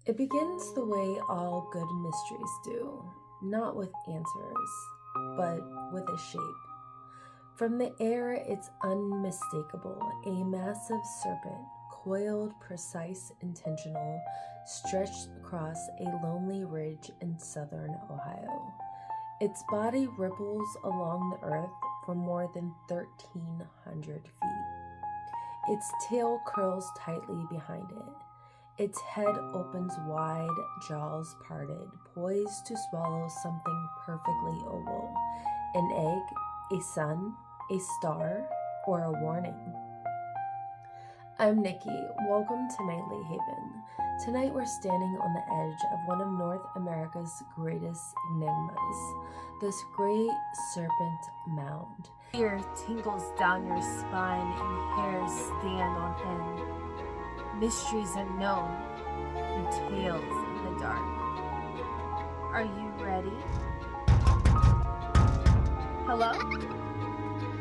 It begins the way all good mysteries do, not with answers, but with a shape. From the air, it's unmistakable, a massive serpent, coiled, precise, intentional, stretched across a lonely ridge in southern Ohio. Its body ripples along the earth for more than 1,300 feet. Its tail curls tightly behind it. Its head opens wide, jaws parted, poised to swallow something perfectly oval. An egg, a sun, a star, or a warning. I'm Nikki. Welcome to Nightly Haven. Tonight we're standing on the edge of one of North America's greatest enigmas, this Great Serpent Mound. Fear tingles down your spine and hairs stand on end. Mysteries unknown and tales in the dark. Are you ready? Hello?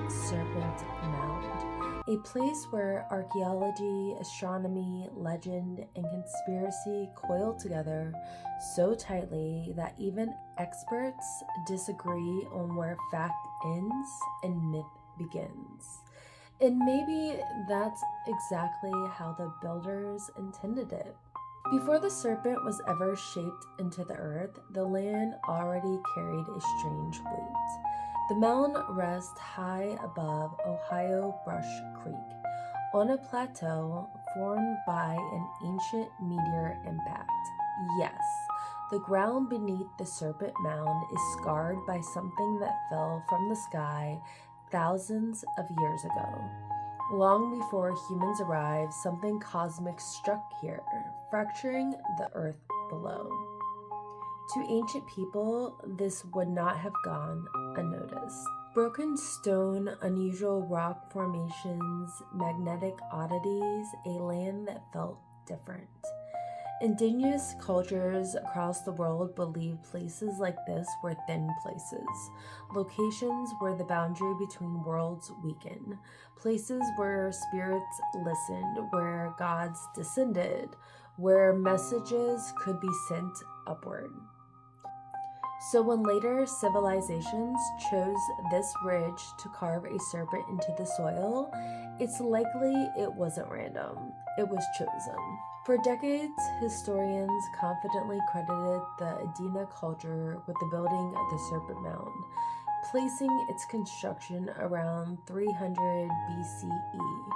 Serpent Mound, a place where archaeology, astronomy, legend, and conspiracy coil together so tightly that even experts disagree on where fact ends and myth begins. And maybe that's exactly how the builders intended it. Before the serpent was ever shaped into the earth, the land already carried a strange weight. The mound rests high above Ohio Brush Creek, on a plateau formed by an ancient meteor impact. Yes, the ground beneath the serpent mound is scarred by something that fell from the sky thousands of years ago. Long before humans arrived, something cosmic struck here, fracturing the earth below. To ancient people, this would not have gone unnoticed. Broken stone, unusual rock formations, magnetic oddities, a land that felt different. Indigenous cultures across the world believed places like this were thin places, locations where the boundary between worlds weakened, places where spirits listened, where gods descended, where messages could be sent upward. So when later civilizations chose this ridge to carve a serpent into the soil, it's likely it wasn't random, it was chosen. For decades, historians confidently credited the Indigenous culture with the building of the Serpent Mound, placing its construction around 300 BCE.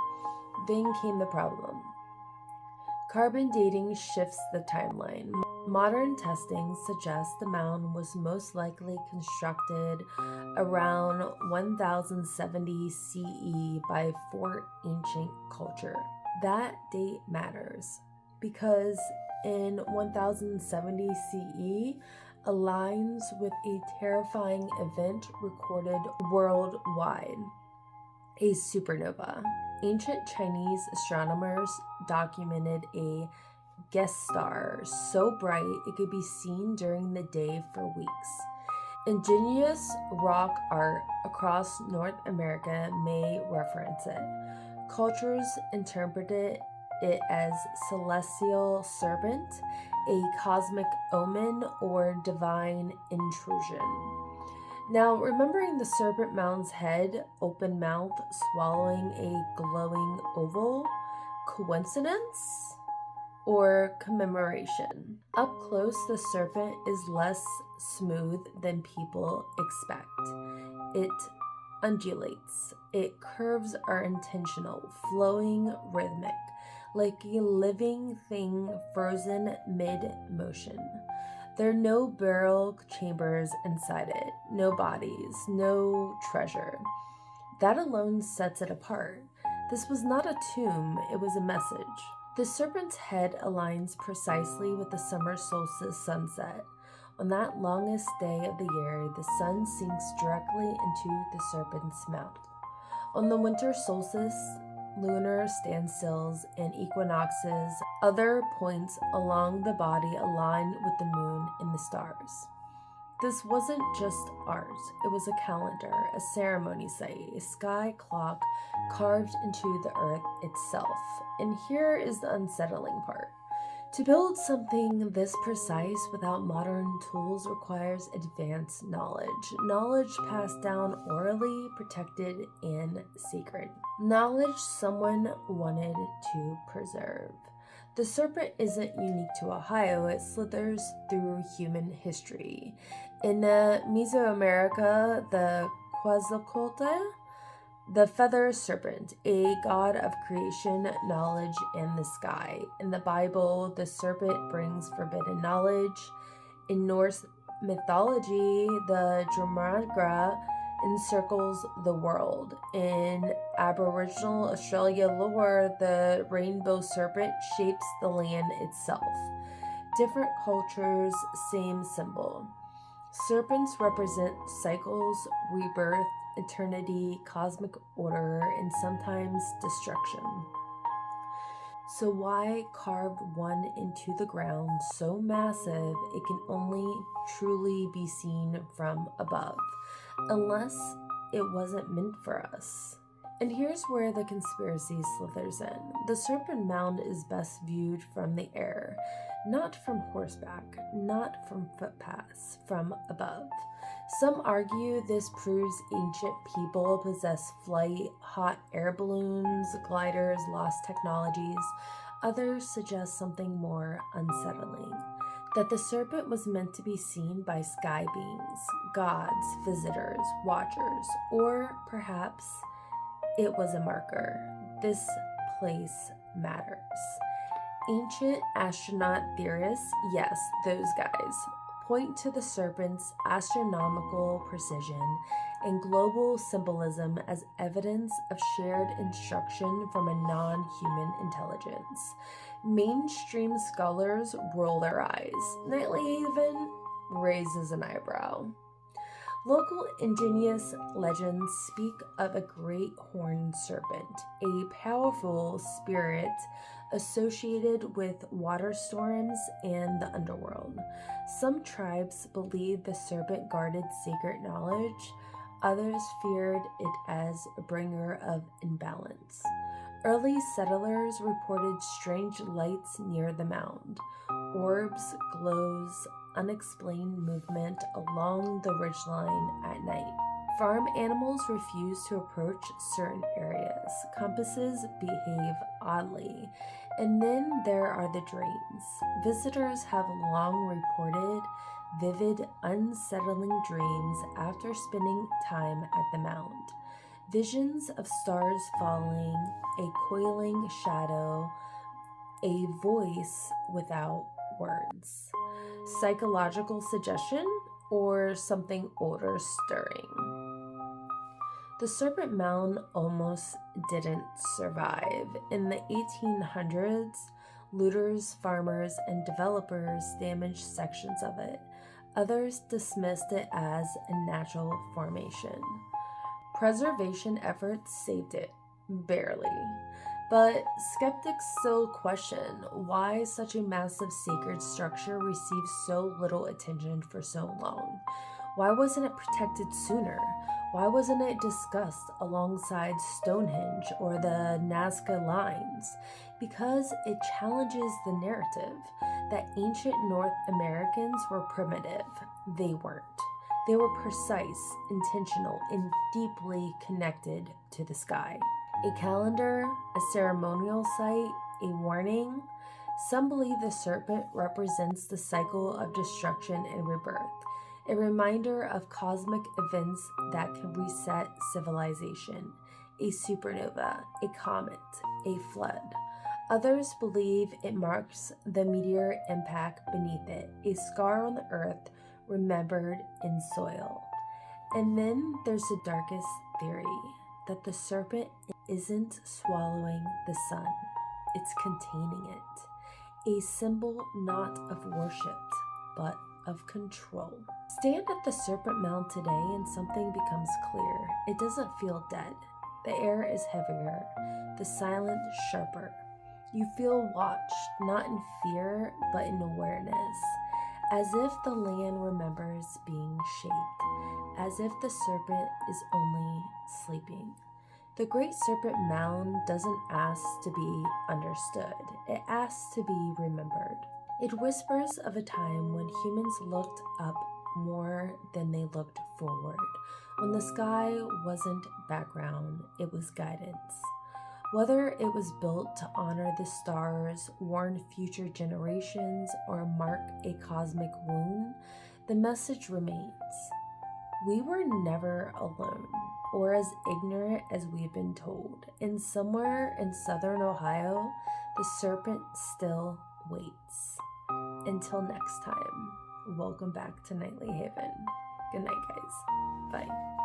Then came the problem. Carbon dating shifts the timeline. Modern testing suggests the mound was most likely constructed around 1070 CE by Fort Ancient culture. That date matters because in 1070 CE aligns with a terrifying event recorded worldwide, a supernova. Ancient Chinese astronomers documented a guest star so bright it could be seen during the day for weeks. Indigenous rock art across North America may reference it. Cultures interpreted it as celestial serpent, a cosmic omen, or divine intrusion. Now, remembering the serpent mound's head, open mouth, swallowing a glowing oval, coincidence or commemoration? Up close, the serpent is less smooth than people expect. It undulates. Its curves are intentional, flowing, rhythmic, like a living thing frozen mid-motion. There are no burial chambers inside it, no bodies, no treasure. That alone sets it apart. This was not a tomb, it was a message. The serpent's head aligns precisely with the summer solstice sunset. On that longest day of the year, the sun sinks directly into the serpent's mouth. On the winter solstice, lunar standstills, and equinoxes, other points along the body align with the moon and the stars. This wasn't just art, it was a calendar, a ceremony site, a sky clock carved into the earth itself. And here is the unsettling part. To build something this precise without modern tools requires advanced knowledge passed down orally, protected, and sacred. Knowledge someone wanted to preserve. The serpent isn't unique to Ohio, it slithers through human history. In Mesoamerica, the Quetzalcoatl, the feather serpent, a god of creation, knowledge, and the sky. In the Bible, the serpent brings forbidden knowledge. In Norse mythology, the Dromedara encircles the world. In Aboriginal Australia lore, the rainbow serpent shapes the land itself. Different cultures, same symbol. Serpents represent cycles, rebirth, eternity, cosmic order, and sometimes destruction. So why carved one into the ground so massive it can only truly be seen from above, unless it wasn't meant for us? And here's where the conspiracy slithers in. The Serpent Mound is best viewed from the air, not from horseback, not from footpaths, from above. Some argue this proves ancient people possessed flight, hot air balloons, gliders, lost technologies. Others suggest something more unsettling, that the serpent was meant to be seen by sky beings, gods, visitors, watchers, or perhaps it was a marker. This place matters. Ancient astronaut theorists, yes, those guys, point to the serpent's astronomical precision and global symbolism as evidence of shared instruction from a non-human intelligence. Mainstream scholars roll their eyes. Nightly even raises an eyebrow. Local Indigenous legends speak of a great horned serpent, a powerful spirit associated with water storms and the underworld. Some tribes believed the serpent guarded sacred knowledge, others feared it as a bringer of imbalance. Early settlers reported strange lights near the mound, orbs, glows, unexplained movement along the ridgeline at night. Farm animals refuse to approach certain areas. Compasses behave oddly. And then there are the dreams. Visitors have long reported vivid, unsettling dreams after spending time at the mound. Visions of stars falling, a coiling shadow, a voice without words. Psychological suggestion or something older stirring? The Serpent Mound almost didn't survive. In the 1800s, looters, farmers, and developers damaged sections of it. Others dismissed it as a natural formation. Preservation efforts saved it, barely. But skeptics still question why such a massive sacred structure received so little attention for so long. Why wasn't it protected sooner? Why wasn't it discussed alongside Stonehenge or the Nazca lines? Because it challenges the narrative that ancient North Americans were primitive. They weren't. They were precise, intentional, and deeply connected to the sky. A calendar, a ceremonial site, a warning. Some believe the serpent represents the cycle of destruction and rebirth, a reminder of cosmic events that can reset civilization, a supernova, a comet, a flood. Others believe it marks the meteor impact beneath it, a scar on the earth remembered in soil. And then there's the darkest theory, that the serpent isn't swallowing the sun, it's containing it, a symbol not of worship, but of control. Stand at the Serpent Mound today and something becomes clear. It doesn't feel dead. The air is heavier, the silence sharper. You feel watched, not in fear, but in awareness, as if the land remembers being shaped, as if the serpent is only sleeping. The Great Serpent Mound doesn't ask to be understood, it asks to be remembered. It whispers of a time when humans looked up more than they looked forward, when the sky wasn't background, it was guidance. Whether it was built to honor the stars, warn future generations, or mark a cosmic wound, the message remains. We were never alone, or as ignorant as we've been told. And somewhere in southern Ohio, the serpent still waits. Until next time, welcome back to Nightly Haven. Good night, guys. Bye.